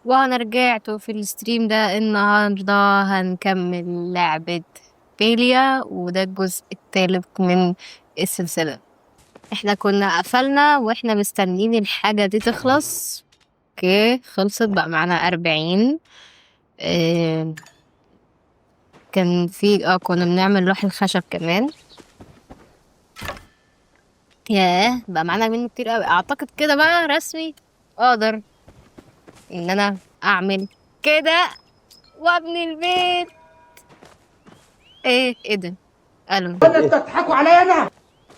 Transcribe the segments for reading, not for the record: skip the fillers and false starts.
وانا رجعت في الستريم ده النهارده هنكمل لعبة بيليا، وده الجزء الثالث من السلسلة. احنا كنا قفلنا واحنا مستنيين الحاجة دي تخلص. اوكي، خلصت بقى معانا 40. اه كان في كنا بنعمل لوح الخشب كمان. ياه، بقى معانا منه كتير قوي. اعتقد كده بقى رسمي اقدر ان انا اعمل كده وابني البيت. ايه ده؟ الو. ولا انت بتضحكوا عليا انا؟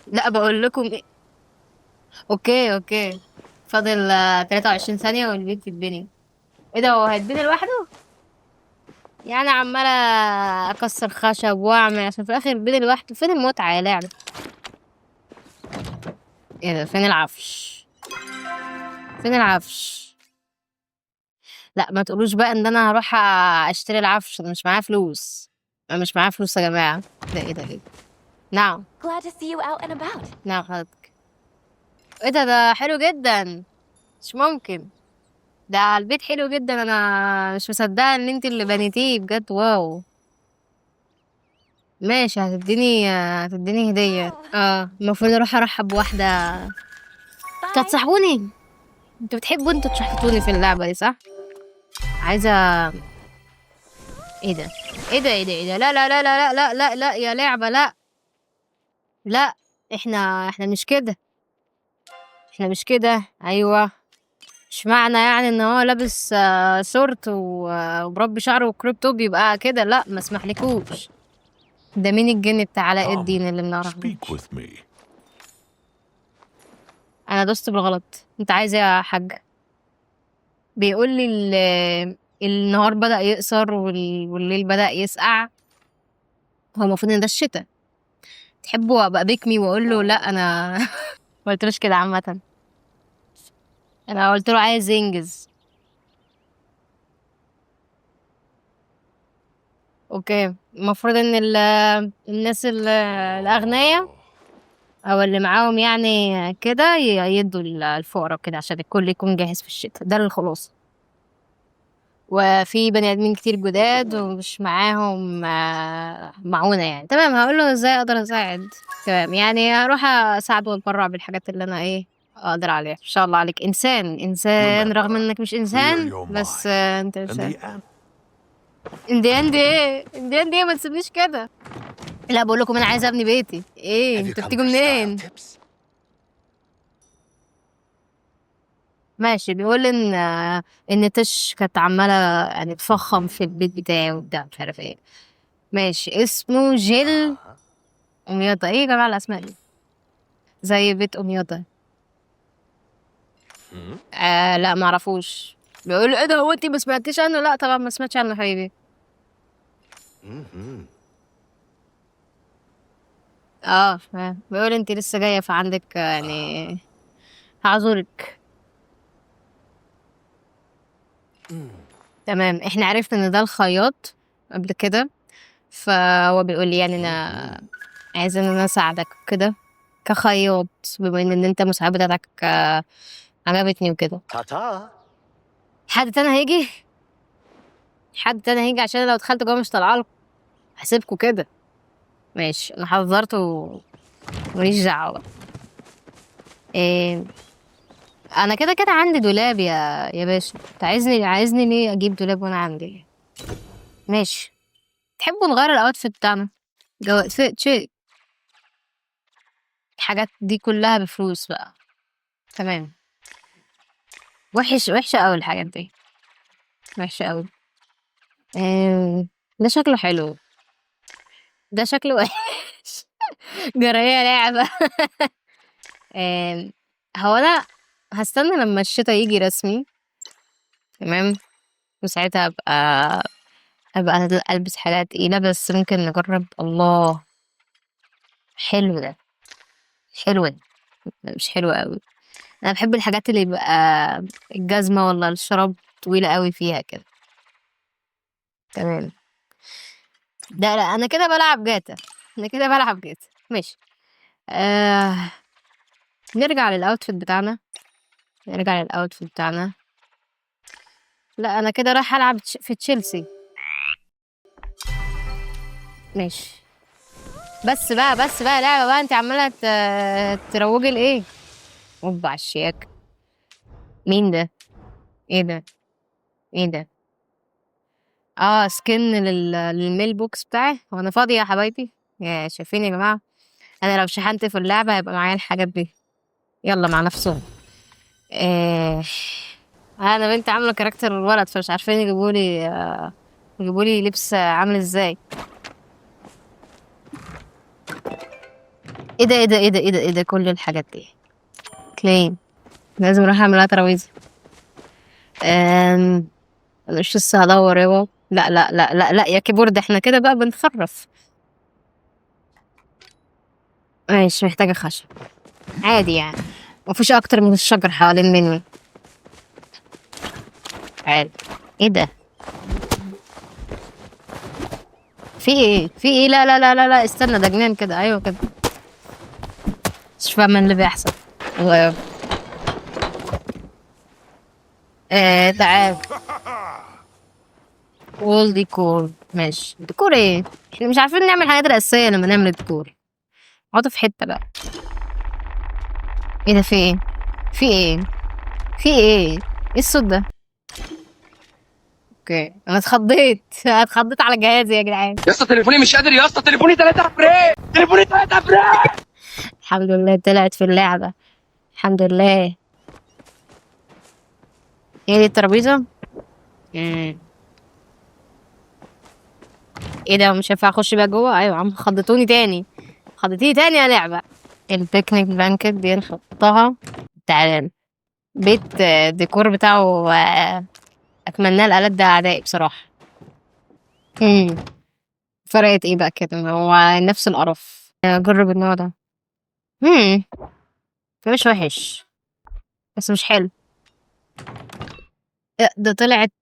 لا، بقول لكم إيه؟ اوكي، فاضل 23 ثانية والبيت يتبني. ايه ده؟ هو هيتبني لوحده؟ يعني عمالة اكسر خشب واعمل عشان في الاخر يتبني لوحده. فين المتعة يا لعبة؟ ايه ده؟ فين العفش؟ فين العفش؟ لا، ما تقولوش بقى ان انا هروح اشتري العفش. انا مش معايا فلوس. انا مش معايا فلوس يا جماعة. ايه ده؟ نعم. Glad to see you out and about. نعم حضرتك. ايه ده حلو جدا. مش ممكن. ده البيت حلو جدا. انا مش مصدقه ان انت اللي بنيتيه بجد. واو. ماشي، هتديني هديه. المفروض اروح ارحب بواحده. Bye. تصاحبوني. انتوا بتحبوا تشحطوني في اللعبه دي، صح؟ عايزه. ايه ده؟ لا يا لعبه، لا. لا. احنا مش كده. احنا مش كده. ايوه. مش معنى يعني ان هو لابس شورت ومربي شعره وكريب توب يبقى كده. لا، ما اسمحلكوش. ده مين الجن بتاع علاء Come, الدين اللي speak منعرفوش؟ with me. انا دوست بالغلط. انت عايز ايه يا حاج؟ بيقول لي النهار بدأ يقصر والليل بدأ يسقع. هو المفروض ان ده الشتاء. تحبوا ابقى بيكمي واقول له لا انا ما قلتلوش كده عامه. انا قلت له عايز ينجز. اوكي، المفروض ان الناس الاغنياء او اللي معاهم يعني كده يدوا الفقراء كده عشان الكل يكون جاهز في الشتاء. ده الخلاصة. وفي بني ادمين كتير جداد ومش معاهم معونة يعني. تمام، هقول له ازاي اقدر اساعد. تمام، يعني هروح اساعده واتبرع بالحاجات اللي انا اقدر عليها. ان شاء الله عليك انسان رغم Remember, انك مش clear انسان، your بس mind. انت And انسان. the ant. اندي ايه ما تسيبنيش كده. لا، بقول لكم انا عايزه ابني بيتي. ايه Have you انتوا come بتيجوا for style منين؟ tips? ماشي. بيقول ان تش كانت عماله يعني تفخم في البيت بتاعي وبتاع مش عارف ايه. ماشي، اسمه جيل Uh-huh. أميوطة. ايه يا جماعة الأسماء دي؟ زي بيت أميوطة. Hmm? لا، معرفوش. بيقول ايه ده؟ هو انتي ما سمعتيش عنه؟ لا طبعا ما سمعتش عنه حبيبي. Mm-hmm. فاهم. بيقول انتي لسه جاية فعندك يعني هعذرك. تمام، احنا عرفنا ان ده الخياط قبل كده. فهو بيقول لي يعني انا عايز ان انا اساعدك كده كخياط، بما ان انت المساعدة بتاعتك عجبتني وكده. Ta-ta. حد تاني هيجي. حد تاني هيجي عشان لو دخلت جوه مش طالعه لكم. هسيبكوا كده. ماشي، انا حذرت وماليش دعوه. إيه... انا كده كده عندي دولاب يا باشا. انت عايزني ليه اجيب دولاب وانا عندي؟ ماشي. تحبوا نغير الاوتفيت بتاعنا؟ جو شيء. الحاجات دي كلها بفلوس بقى. تمام. وحشة قوي الحاجات دي. وحشة قوي. ده شكله حلو. ده شكله وحش. جراية لعبة. هو انا هستنى لما الشتا يجي رسمي. تمام. وساعتها ابقى البس حاجات تقيلة. بس ممكن نجرب. الله، حلو ده. حلو ده. مش حلو قوي. انا بحب الحاجات اللي يبقى الجزمة ولا الشراب طويلة قوي فيها كده. تمام. لا انا كده بلعب جاتا. ماشي. آه... نرجع للاوتفيت بتاعنا. لا انا كده رايح العب في تشيلسي. ماشي. بس بقى لعبة بقى، انت عمالة تروجي لايه؟ اوبا على الشياك. مين ده؟ ايه ده؟ ايه ده؟ اه سكن للميل بوكس بتاعي. هو انا فاضية يا حبايبي؟ يا شايفين يا جماعة، انا لو شحنت في اللعبة هيبقى معايا الحاجات دي. يلا مع نفسهم. إيه... انا بنت عاملة كاركتر الولد، فمش عارفين يجيبولي لبس عامل ازاي. ايه ده كل الحاجات دي؟ كليم. لازم اروح اعمل لها تراويز. أم... مش لسه هدور يابا. لا يا كيبورد، احنا كده بقى بنخرف. مش محتاجة خشب، عادي يعني. مفيش اكتر من الشجر حوالين مني. عادي. ايه ده؟ في ايه لا استنى، ده جنان كده، ايوه كده. مش فاهمة اللي بيحصل. و- تعال. وول ديكور. ماشي ديكور ايه؟ احنا مش عارفين نعمل الحاجات الأساسية لما نعمل ديكور. اقعدوا في حتة بقى. ايه ده؟ في ايه؟ في ايه؟ ايه الصوت ده؟ اوكي انا اتخضيت على جهازي يا جدعان. يا اسطى تليفوني مش قادر، يا اسطى تليفوني 3 فريم، تليفوني 3 فريم. الحمد لله طلعت في اللعبة. الحمد لله. هي دي الترابيزة. مم. ايه ده؟ مش هينفع اخش بقى جوه؟ ايوه عم خضتوني تاني. خضتيني تاني يا لعبة. البيكنيك بلانكت دي نحطها. تعال. بيت الديكور بتاعه اتمناه الالات ده اعدائي بصراحة. امم فرقت ايه بقى كده؟ هو نفس القرف. اجرب النوع ده. امم مش وحش بس مش حلو. ده طلعت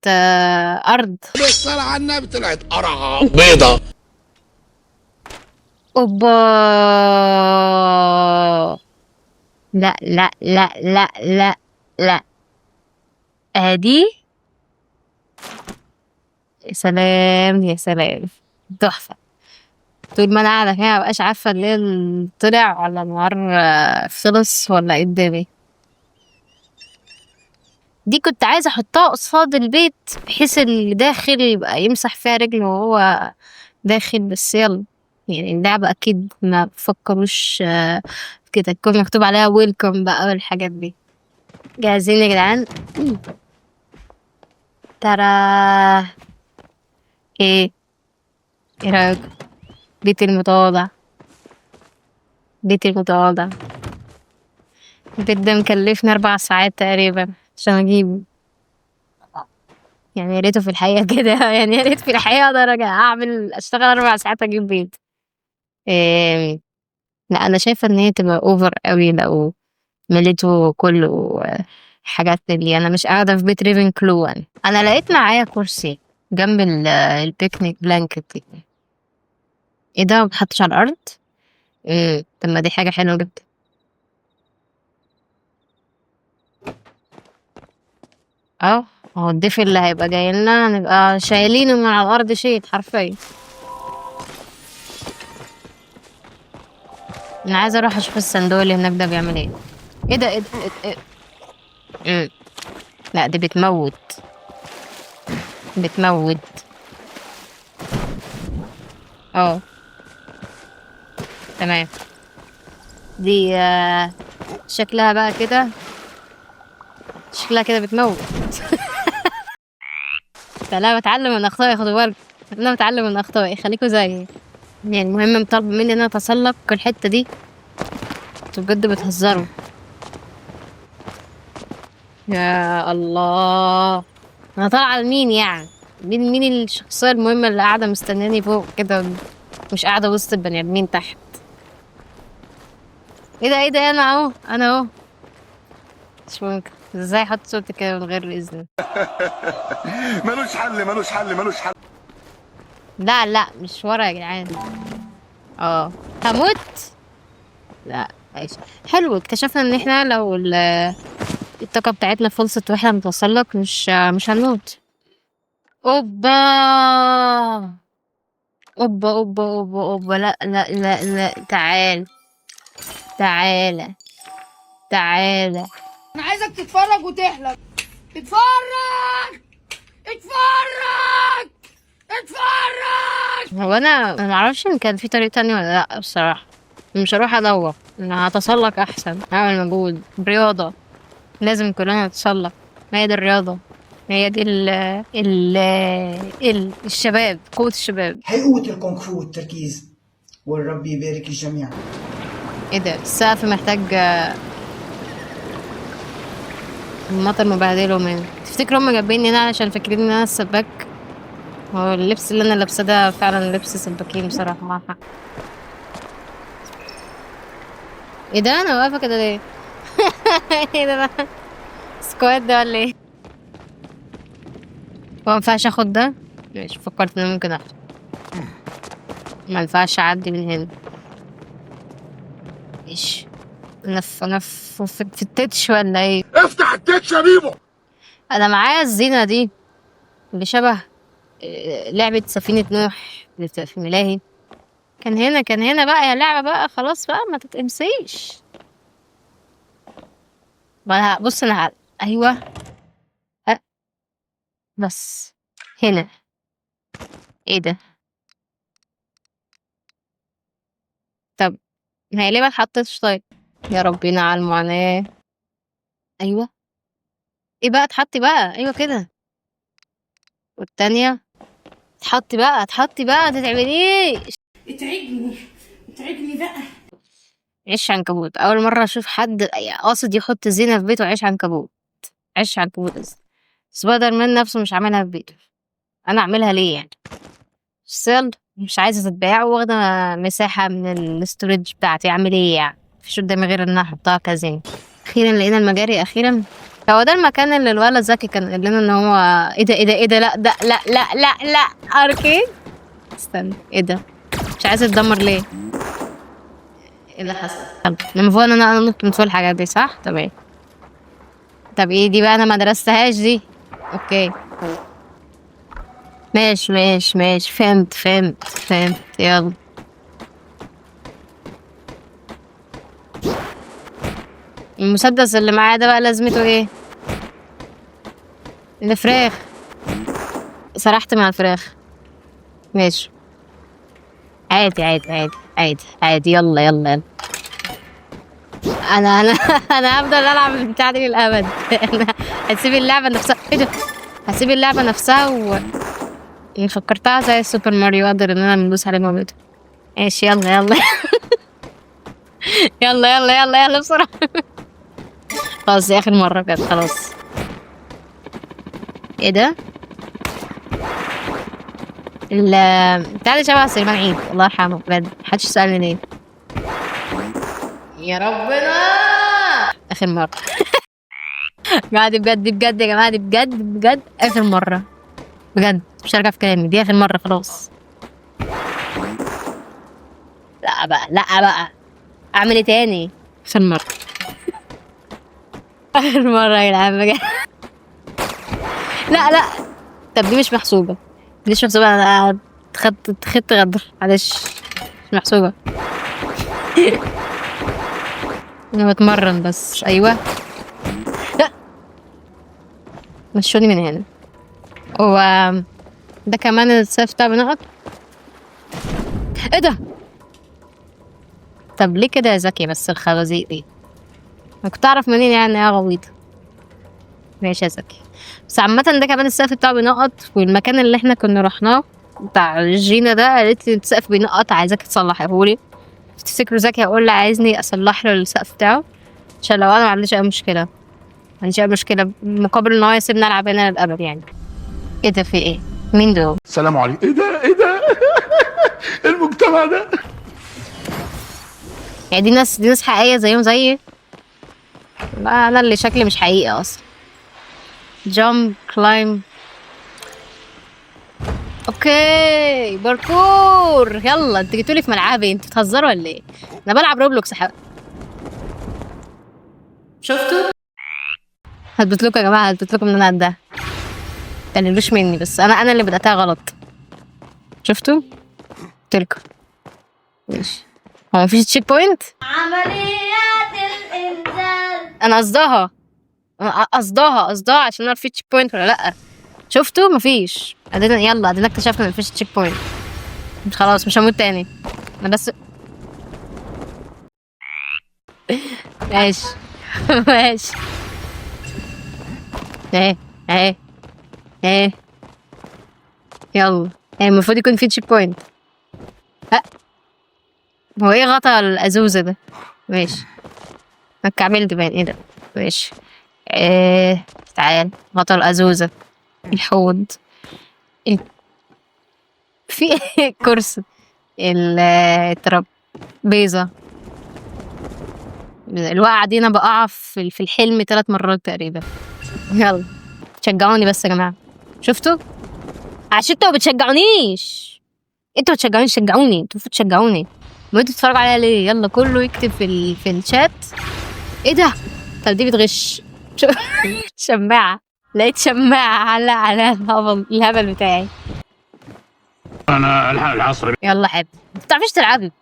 ارض. بالصلاة على النبي طلعت قرعة بيضة. اوبا. لا. ادي. يا سلام يا سلام. تحفة. طول ما انا قاعدة كده مبقاش عارفة الليل طلع ولا النهار خلص ولا ايه الدنيا. دي كنت عايزة احطها قصاد البيت بحيث اللي داخل يبقى يمسح فيها رجله وهو داخل، بس يلا. يعني اللعبة اكيد ما بفكروش كده تكون مكتوب عليها ويلكم بقى والحاجات دي. جاهزين يا جدعان؟ ترى. ايه؟ ايه رأيك؟ بيتي المتواضع. بيتي المتواضع. البيت ده مكلفني 4 ساعات تقريبا عشان اجيبه. يعني يا ريته في الحقيقة كده يعني يا ريت في الحقيقة اقدر اشتغل 4 ساعات اجيب بيت. إيه... لا انا شايفة ان هي تبقى اوفر قوي لو مليته كله حاجات اللي انا مش قاعدة في بيت ريفن كلو. انا لقيت معايا كرسي جنب البيكنيك بلانكت دي. ايه ده؟ مبتحطش على الارض؟ طب ما دي حاجة حلوة جدا. اه. هو الضيف اللي هيبقى جاي لنا هنبقى شايلينه من على الارض شيء حرفيا. انا عايزه اروح اشوف الصندوق اللي هناك ده بيعمل ايه. ايه ده؟ إيه؟ لا دي بتموت. اه تمام. دي شكلها بقى كده. شكلها كده بتموت. فلا بتعلم من اخطائي، خدوا بالك. انا بتعلم من اخطائي، خليكوا زيي. يعني المهم طالب مني ان انا اتسلق الحته دي. انتوا بجد بتهزروا. يا الله. انا طالعه لمين يعني؟ مين الشخصيه المهمه اللي قاعده مستناني فوق كده، مش قاعده وسط البني ادمين تحت؟ ايه ده؟ انا اهو. مش ممكن ازاي احط صورتي كده من غير اذن؟ ملوش حل. لا مش ورا يا جدعان. هموت. لا ماشي. حلو، اكتشفنا ان احنا لو الطاقه بتاعتنا خلصت واحنا بنتسلق مش هنموت. اوبا اوبا اوبا اوبا اوبا، لا لا لا لا، تعال تعالى تعالى. انا عايزك تتفرج وتحلم. اتفرج اتفرج اتفرج. هو انا معرفش ان كان في طريقة تانية ولا لا بصراحة. مش هروح ادور، انا هتسلق احسن، هعمل مجهود رياضة، لازم كلنا نتسلق. ما هي دي الرياضة، هي دي الشباب، قوة الشباب. هي قوة الكونغ فو والتركيز، والرب يبارك الجميع. ايه ده؟ السقف محتاج المطر مبهدله من. تفتكروا هما جايبيني هنا عشان فاكرين ان انا السباك؟ هو اللبس اللي انا لابسه ده فعلا لبس سباكين بصراحة، معاك حق. ايه ده؟ انا واقفة كده ليه؟ ايه ده بقى؟ سكواد ده ولا ايه؟ هو مينفعش اخد ده؟ ماشي، فكرت ان ممكن اخد. مينفعش اعدي من هنا. ماشي. انا في التتش ولا ايه؟ افتح التتش يا بيبو. انا معايا الزينة دي اللي شبه لعبة سفينة نوح اللي بتبقى في ملاهي. كان هنا بقى يا لعبة بقى، خلاص بقى ما تتقمسيش. بص انا ايوه بس هنا. ايه ده؟ طب ما هي ليه ما اتحطتش؟ طيب يا ربنا على المعاناة. ايوه، ايه بقى؟ اتحطي بقى، ايوه كده. والتانية اتحطي بقى، اتحطي بقى، متتعبنيش. اتعبني بقى. عيش عنكبوت، اول مرة اشوف حد قاصد يحط زينة في بيته عيش عنكبوت. عيش عنكبوت سبايدر مان نفسه مش عاملها في بيته، انا اعملها ليه يعني؟ سيل مش عايزة تتباع واخدة مساحة من الاستوريدج بتاعتي، اعمل ايه يعني؟ مفيش قدامي غير ان انا احطها كزين. اخيرا لقينا المجاري، اخيرا. هو ده المكان اللي الولد زكي كان قال لنا ان هو ايه ده ايه ده ايه ده؟ لا ده لا لا لا لا اركيد. استنى، ايه ده؟ مش عايزة تدمر ليه؟ ايه اللي حصل؟ المفروض ان انا انط من فوق الحاجات دي صح؟ تمام. طب ايه دي بقى؟ انا ما درستهاش دي. اوكي ماشي ماشي ماشي، فهمت يلا. المسدس اللي معايا ده بقى لازمته ايه؟ الفراخ، سرحت مع الفراخ. ماشي عادي عادي عادي عادي عادي، يلا يلا يلا. انا انا هفضل العب البتاع دي للابد. انا هسيب اللعبه نفسها. ايه ده؟ هسيب اللعبه نفسها فكرتها زي سوبر ماريو، اقدر ان انا ندوس عليه موت. ماشي يلا يلا. يلا يلا يلا يلا بسرعه. خلاص دي اخر مره بجد، خلاص. ايه ده؟ بتاع ده شبه سليمان عيد، الله يرحمه بجد، محدش يسألني ليه. يا ربنا اخر مرة. جماعة دي بجد بجد يا جماعة، دي بجد بجد اخر مرة بجد، مش هرجع في كلامي، دي اخر مرة خلاص. لا بقى لا بقى، اعمل ايه تاني؟ اخر مرة. اخر مرة يا جدعان بجد. لا لا، طب دي مش محسوبة، دي مش محسوبة. انا خدت غدر، معلش مش محسوبة. انا بتمرن بس. ايوه لا، مشوني من هنا. هو ده كمان السيف بتاع بنقط؟ ايه ده؟ طب ليه كده يا زكي بس الخوازيق دي؟ انا كنت اعرف منين يعني يا غويطة. ماشي يا زكي، بس عامة ده كمان السقف بتاعه بينقط. والمكان اللي احنا كنا رحناه بتاع جينا ده قالت لي السقف بينقط، عايزاك تصلحيهولي. تفتكروا زكي هقول له عايزني اصلح له السقف بتاعه؟ عشان لو انا ما عنديش اي مشكلة، ما عنديش اي مشكلة مقابل ان هو يسيبني العب هنا للابد يعني. ايه ده؟ في ايه؟ مين دول؟ سلام عليكم. ايه ده ايه ده؟ المجتمع ده يعني دي ناس حقيقية زيهم زيي؟ لا انا اللي شكلي مش حقيقي اصلا. جامب كلايم. اوكي باركور، يلا. انتوا جيتولي في ملعبي، انتوا بتهزروا ولا ايه؟ انا بلعب روبلوكس شفتوا؟ هثبت لكم يا جماعه، هثبت لكم ان انا قدها. متقللوش مني، بس انا اللي بدأتها غلط. شفتوا؟ قلتلكوا. ماشي. هو مفيش تشيك بوينت؟ عمليات الإنزال. انا قصدها عشان اعرف في تشيك بوينت ولا لا. شفتوا؟ مفيش. يلا ادينا اكتشفنا ان مفيش تشيك بوينت. خلاص مش هموت تاني. انا بس ماشي. ماشي. اهي يلا. المفروض يكون في تشيك بوينت. هو ايه غطا الازوزه ده؟ ماشي. انا اتكعبلت باين. ايه ده؟ ماشي. تعال. غطا الازوزه، الحوض، ال... في كرسي، الترابيزه. الوقعه دي انا بقع في الحلم 3 مرات تقريبا. يلا تشجعوني بس يا جماعه. شفتوا؟ عشان انتوا ما بتشجعونيش. انتوا بتشجعوني. شجعوني. انتوا تشجعوني. ما انتوا بتتفرجوا عليا ليه؟ يلا كله يكتب في الشات. ايه ده؟ طب دي بتغش. شماعة. لقيت شماعة على الهبل بتاعي. انا العصر. يلا حب. ما بتعرفيش تلعبي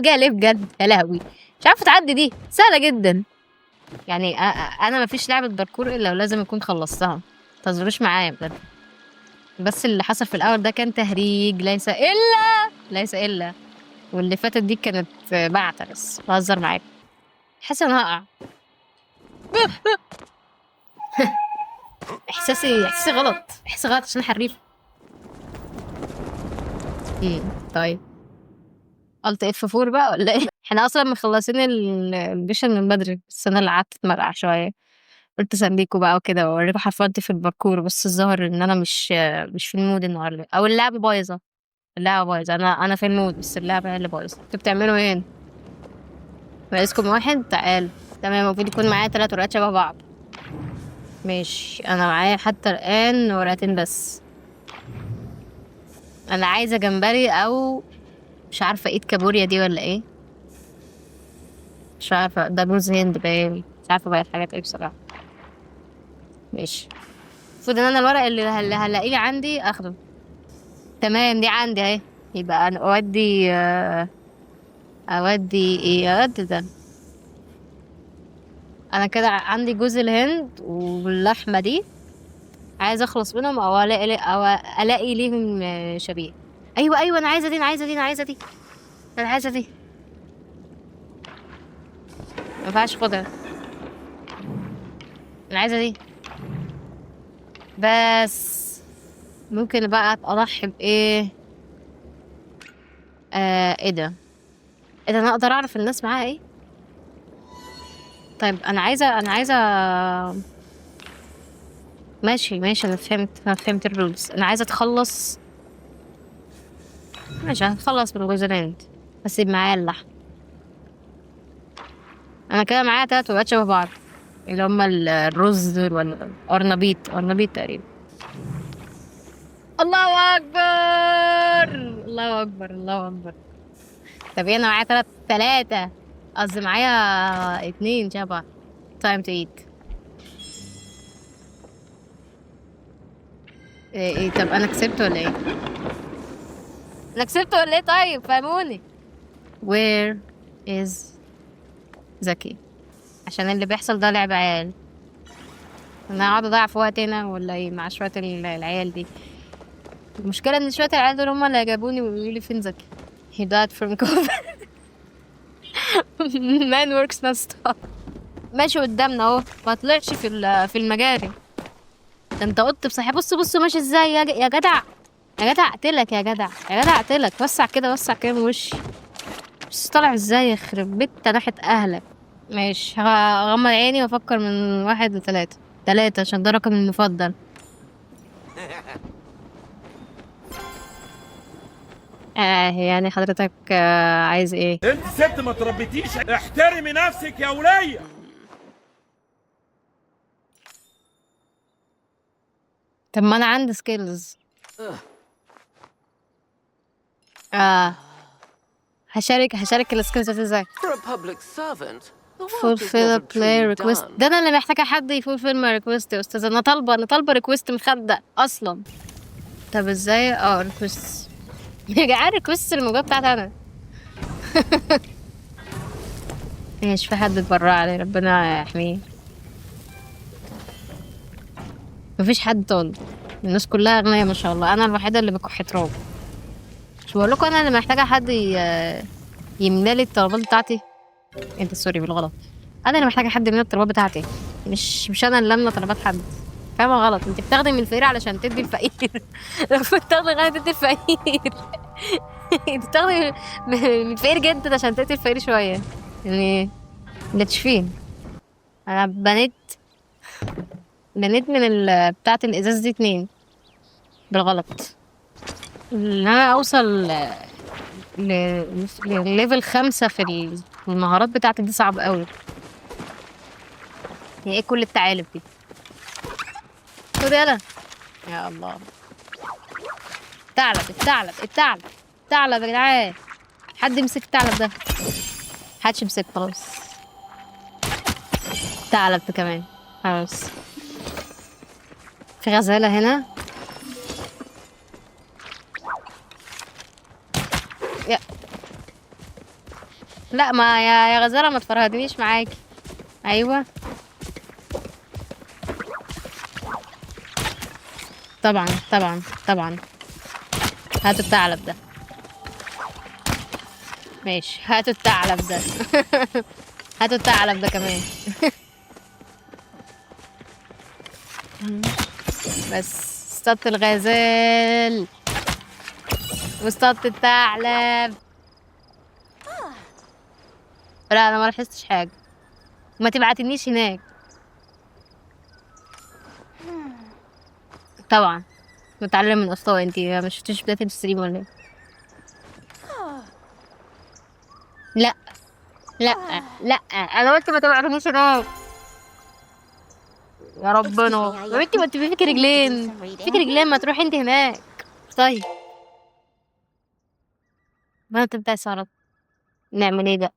جايه ليه بجد؟ يا لهوي. مش عارفه تعدي دي سهلة جدا. يعني انا ما فيش لعبة باركور الا ولازم اكون خلصتها. متهزروش معايا بجد. بس اللي حصل في الاول ده كان تهريج ليس الا. واللي فاتت دي كانت بعتة بس بهزر معاك. حاسه ان هقع. احساسي غلط. عشان حريف. طيب قلت F4 بقى ولا ايه؟ احنا اصلا مخلصين الميشن من بدري، بس انا اللي قعدت اتمرقع شويه. قلت اسليكوا بقى وكده واوريكوا حرفنتي في الباركور، بس الظاهر ان انا مش في المود النهارده، او اللعبه بايظه. انا في المود، بس اللعبه هي اللي بايظه. انتوا بتعملوا ايه؟ ناقصكم واحد. تعال. تمام. المفروض يكون معايا 3 ورقات شبه بعض. ماشي. انا معايا حتى الان ورقتين بس. انا عايزه جمبري او مش عارفه ايه كابوريا دي ولا ايه. مش عارفه. ده جوز هند باين. مش عارفه بقى الحاجات ايه بصراحه. ماشي. المفروض ان انا الورق اللي هلاقيه عندي اخده. تمام. دي عندي اهي. يبقى انا اودي اودي ده. انا كده عندي جوز الهند واللحمه دي. عايزه اخلص منهم او الاقي ليهم شبيه. ايوه انا عايزه دي. ما ينفعش اخدها. انا عايزه دي بس. ممكن بقى اضحي بايه؟ ايه ده انا اقدر اعرف الناس معاها ايه؟ طيب انا عايزه ماشي. انا فهمت الرولز. انا عايزه اتخلص. ماشي هتخلص من جوز الهند، بس يبقى معايا اللحم. انا كده معايا 3 ورقات شبه بعض، اللي هما الرز ولا أرنبيط تقريبا. الله أكبر. طب انا معايا 3 قصدي معايا 2 شبه. time to eat. ايه طب انا كسبت ولا ايه؟ طيب فهموني. where is زكي؟ عشان اللي بيحصل ده لعب عيال. انا هقعد اضيع في وقت هنا ولا ايه مع شويه العيال دي؟ المشكله ان شويه العيال دول هما اللي جابوني ويقولوا لي فين زكي. he died from COVID. man works not stop. ماشي قدامنا اهو. ما طلعش في المجاري. ده انت قلت بصحيح. بص ماشي ازاي يا جدع. اقتلك يا جدع. اقتلك. وسع كده من وشي. بس طالع ازاي يخرب بيت ناحيه اهلك. ماشي. هغمض عيني وافكر من 1 ل3. 3 عشان ده رقمي المفضل. يعني حضرتك عايز ايه؟ انت ست ما تربيتيش. احترمي نفسك يا ولية. طب ما انا عندي سكيلز. هشارك السكيلز ازاي؟ For a public servant, fulfill a play request. ده انا اللي محتاجه حد يفولفيل my request يا استاذ. انا طالبه ريكوست مخدة اصلا. طب ازاي ريكوست يا جدعان؟ ريكوست الموجودة بتاعتي انا. مش في حد اتبرع عليه، ربنا يحميه. مفيش حد طالب، الناس كلها اغنياء ما شاء الله. انا الوحيده اللي بكح تراب. مش بقول لكم انا اللي محتاجه حد يملالي الطلبات بتاعتي. انت سوري بالغلط. انا اللي محتاجه حد يملى الطلبات بتاعتي، مش انا اللي املى طلبات حد. فاهمه غلط؟ انت بتاخدي من الفقير علشان تدي الفقير. المفروض تاخدي غاية تدي الفقير. انت بتاخدي من الفقير جدا عشان تدي الفقير شويه يعني. اللي تشفين. انا بنيت من بتاعة الازاز دي 2 بالغلط. ان انا اوصل لليفل 5 في المهارات بتاعتي دي صعب قوي. هي ايه كل التعالب دي؟ خد يلا يا الله. الثعلب يا جدعان. حد يمسك الثعلب ده. محدش يمسك خلاص. الثعلب ده كمان خلاص. في غزالة هنا. لا ما يا غزالة ما تفرهدنيش معاكي. ايوه طبعا. هاتوا الثعلب ده. ماشي هاتوا الثعلب ده. هاتوا الثعلب ده كمان. بس اصطدت الغزال واصطدت الثعلب. لا انا ما لاحظتش حاجه. ما تبعتنيش هناك. طبعا متعلم من اخطائي. انتي ما شفتيش بدايه الستريم ولا ايه؟ لا انا قلت ما تبعتنيش هناك. يا ربنا يا بنتي، ما انت فيك رجلين ما تروحي انت هناك. طيب ما انت بتاع سهرات. نعمل ايه بقى؟